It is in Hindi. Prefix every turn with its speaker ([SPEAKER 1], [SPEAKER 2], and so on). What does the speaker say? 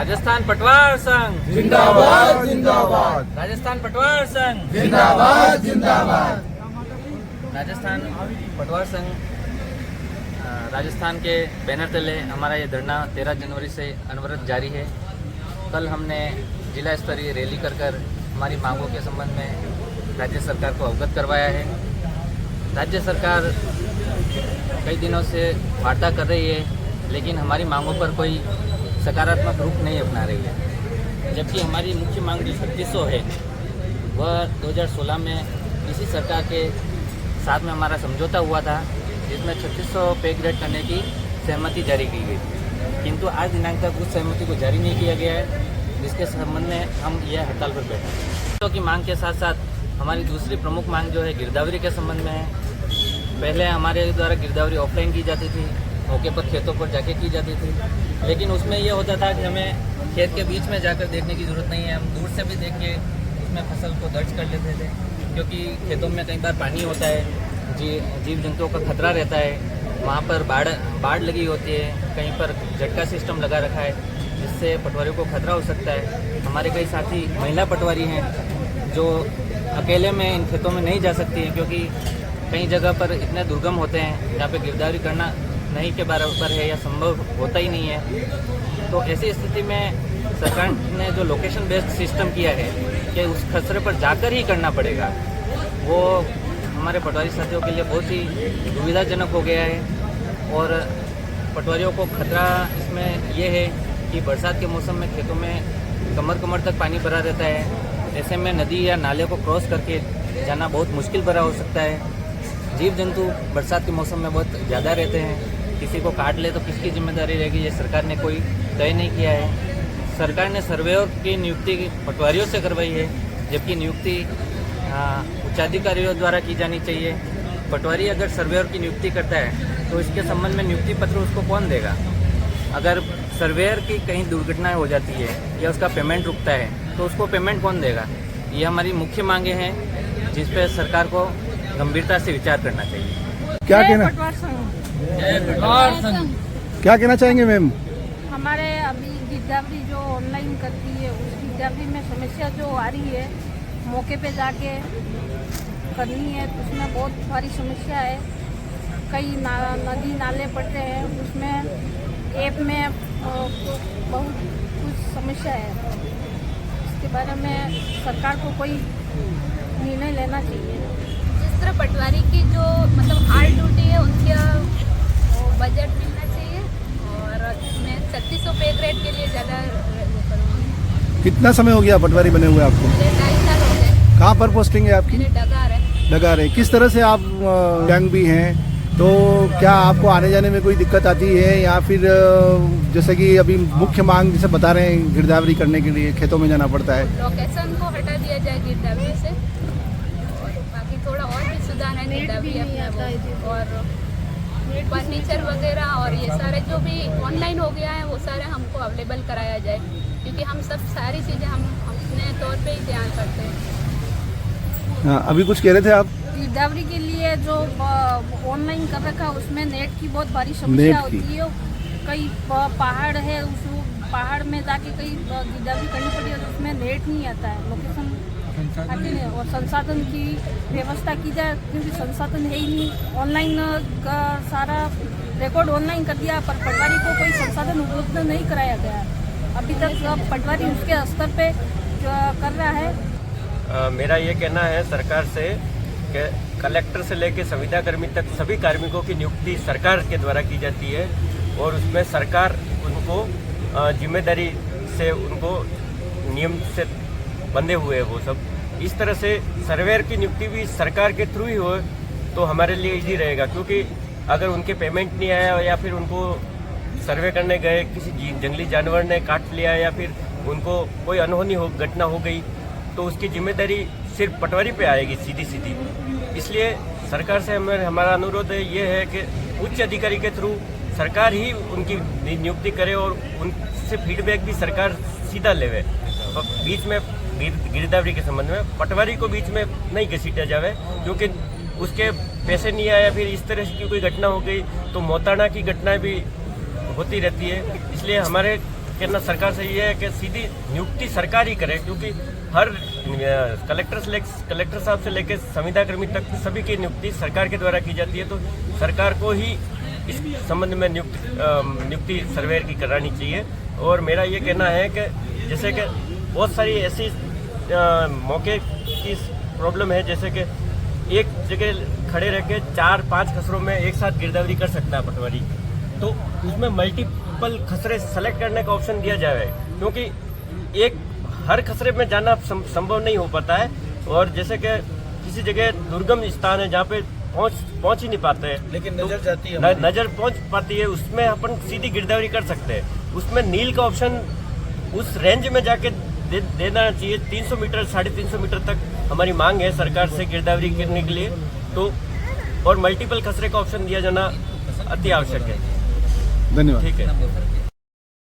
[SPEAKER 1] राजस्थान पटवार संघ
[SPEAKER 2] जिंदाबाद जिंदाबाद,
[SPEAKER 1] राजस्थान पटवार संघ
[SPEAKER 2] जिंदाबाद जिंदाबाद।
[SPEAKER 1] राजस्थान पटवार संघ राजस्थान के बैनर तले हमारा ये धरना 13 जनवरी से अनवरत जारी है। कल हमने जिला स्तरीय रैली कर हमारी मांगों के संबंध में राज्य सरकार को अवगत करवाया है। राज्य सरकार कई दिनों से वार्ता कर रही है, लेकिन हमारी मांगों पर कोई सकारात्मक रूप नहीं अपना रही है। जबकि हमारी मुख्य मांग जो 3600 है वह 2016 में इसी सरकार के साथ में हमारा समझौता हुआ था, जिसमें 3600 पे ग्रेड करने की सहमति जारी की गई, किंतु आज दिनांक तक उस सहमति को जारी नहीं किया गया है, जिसके संबंध में हम यह हड़ताल पर बैठे हैं। तो की मांग के साथ साथ हमारी दूसरी प्रमुख मांग जो है गिरदावरी के संबंध में है। पहले हमारे द्वारा गिरदावरी ऑफलाइन की जाती थी, मौके पर खेतों पर जाके की जाती थी, लेकिन उसमें यह होता था कि हमें खेत के बीच में जाकर देखने की ज़रूरत नहीं है, हम दूर से भी देख के उसमें फसल को दर्ज कर लेते थे, क्योंकि खेतों में कई बार पानी होता है, जीव जंतुओं का खतरा रहता है, वहाँ पर बाढ़ लगी होती है, कहीं पर झटका सिस्टम लगा रखा है, जिससे पटवारियों को खतरा हो सकता है। हमारे कई साथी महिला पटवारी हैं जो अकेले में इन खेतों में नहीं जा सकती हैं, क्योंकि कई जगह पर इतने दुर्गम होते हैं जहाँ पे गिरदावरी करना नहीं के बराबर है या संभव होता ही नहीं है। तो ऐसी स्थिति में सरकार ने जो लोकेशन बेस्ड सिस्टम किया है कि उस खसरे पर जाकर ही करना पड़ेगा, वो हमारे पटवारी साथियों के लिए बहुत ही दुविधाजनक हो गया है। और पटवारियों को खतरा इसमें यह है कि बरसात के मौसम में खेतों में कमर तक पानी भरा रहता है, ऐसे में नदी या नाले को क्रॉस करके जाना बहुत मुश्किल भरा हो सकता है। जीव जंतु बरसात के मौसम में बहुत ज़्यादा रहते हैं, किसी को काट ले तो किसकी जिम्मेदारी रहेगी, ये सरकार ने कोई तय नहीं किया है। सरकार ने सर्वेयर की नियुक्ति पटवारियों से करवाई है, जबकि नियुक्ति उच्चाधिकारियों द्वारा की जानी चाहिए। पटवारी अगर सर्वेयर की नियुक्ति करता है तो इसके संबंध में नियुक्ति पत्र उसको कौन देगा? अगर सर्वेयर की कहीं दुर्घटना हो जाती है या उसका पेमेंट रुकता है तो उसको पेमेंट कौन देगा? ये हमारी मुख्य मांगे हैं, जिस पे सरकार को गंभीरता से विचार करना चाहिए।
[SPEAKER 2] क्या कहना क्या कहना चाहेंगे मैम?
[SPEAKER 3] हमारे अभी गिरदावरी जो ऑनलाइन करती है, उस गिरदावरी में समस्या जो आ रही है, मौके पे जाके करनी है, उसमें बहुत सारी समस्या है। कई नदी नाले पड़ते हैं, उसमें ऐप में बहुत कुछ समस्या है। इसके बारे में सरकार को कोई निर्णय लेना चाहिए।
[SPEAKER 4] जिस तरह पटवारी की जो मतलब हार्ड ड्यूटी है, उनका बजट मिलना चाहिए, और मैं 3600 पे ग्रेड के लिए ज़्यादा वो करूँगी।
[SPEAKER 2] कितना समय हो गया पटवारी बने हुए आपको?
[SPEAKER 4] 2.5 साल हो गए।
[SPEAKER 2] कहाँ पर पोस्टिंग है आपकी?
[SPEAKER 4] डगार है।
[SPEAKER 2] डगार है। किस तरह से आप यंग भी हैं, तो क्या आपको आने जाने में कोई दिक्कत आती है, या फिर जैसे कि अभी मुख्य मांग जैसे बता रहे हैं गिरदावरी करने के लिए खेतों में जाना पड़ता है?
[SPEAKER 4] लोकेशन को हटा दिया जाए गिरदावरी से, और बाकी थोड़ा और भी सुधार है गिरदावरी अपना, और फर्नीचर वगैरह और ये सारे जो भी ऑनलाइन हो गया है वो सारे हमको अवेलेबल कराया जाए, क्योंकि हम सब सारी चीज़ें हम अपने तौर पे ही ध्यान करते हैं।
[SPEAKER 2] हाँ, अभी कुछ कह रहे थे आप?
[SPEAKER 3] गिरदावरी के लिए जो ऑनलाइन कर रखा है उसमें नेट की बहुत भारी समस्या होती है। कई पहाड़ है, उस पहाड़ में जाके कई गिरदावरी करनी पड़ी है, उसमें नेट नहीं आता है, लोकेशन आती नहीं, और संसाधन की व्यवस्था की जाए, क्योंकि संसाधन है ही नहीं। ऑनलाइन का सारा रिकॉर्ड ऑनलाइन कर दिया, पर पटवारी को कोई संसाधन उपलब्ध नहीं कराया गया अभी तक। पटवारी उसके स्तर पे कर रहा है।
[SPEAKER 5] मेरा ये कहना है सरकार से कि कलेक्टर से लेकर संविदाकर्मी तक सभी कार्मिकों की नियुक्ति सरकार के द्वारा की जाती है, और उसमें सरकार उनको जिम्मेदारी से उनको नियम से बंधे हुए हैं वो सब। इस तरह से सर्वेयर की नियुक्ति भी सरकार के थ्रू ही हो तो हमारे लिए इजी रहेगा, क्योंकि अगर उनके पेमेंट नहीं आया या फिर उनको सर्वे करने गए किसी जंगली जानवर ने काट लिया या फिर उनको कोई अनहोनी घटना हो गई, तो उसकी जिम्मेदारी सिर्फ पटवारी पे आएगी सीधी। इसलिए सरकार से हमारा अनुरोध ये है कि उच्च अधिकारी के थ्रू सरकार ही उनकी नियुक्ति करे, और उनसे फीडबैक भी सरकार सीधा लेवे। बीच में गिरदावरी के संबंध में पटवारी को बीच में नहीं घसीटा जावे, क्योंकि उसके पैसे नहीं आया, फिर इस तरह की कोई घटना हो गई तो मौताना की घटना भी होती रहती है। इसलिए हमारे कहना सरकार से ये है कि सीधी नियुक्ति सरकार ही करे, क्योंकि हर कलेक्टर साहब से लेकर संविदा कर्मी तक सभी की नियुक्ति सरकार के द्वारा की जाती है। तो सरकार को ही इस संबंध में नियुक्ति सर्वेयर की करानी चाहिए। और मेरा ये कहना है कि जैसे कि बहुत सारी ऐसी मौके की प्रॉब्लम है, जैसे कि एक जगह खड़े रह के 4-5 खसरों में एक साथ गिरदावरी कर सकता है पटवारी, तो उसमें मल्टीपल खसरे सेलेक्ट करने का ऑप्शन दिया जाए, क्योंकि एक हर खसरे में जाना संभव नहीं हो पाता है। और जैसे कि किसी जगह दुर्गम स्थान है जहाँ पे पहुंच ही नहीं पाते हैं, लेकिन नजर जाती है, नजर पहुंच पाती है, उसमें अपन सीधी गिरदावरी कर सकते हैं। उसमें नील का ऑप्शन उस रेंज में जाके देना चाहिए। 300 मीटर 350 मीटर तक हमारी मांग है सरकार से गिरदावरी करने के लिए, तो और मल्टीपल खसरे का ऑप्शन दिया जाना अति आवश्यक है।
[SPEAKER 2] धन्यवाद।
[SPEAKER 5] ठीक है।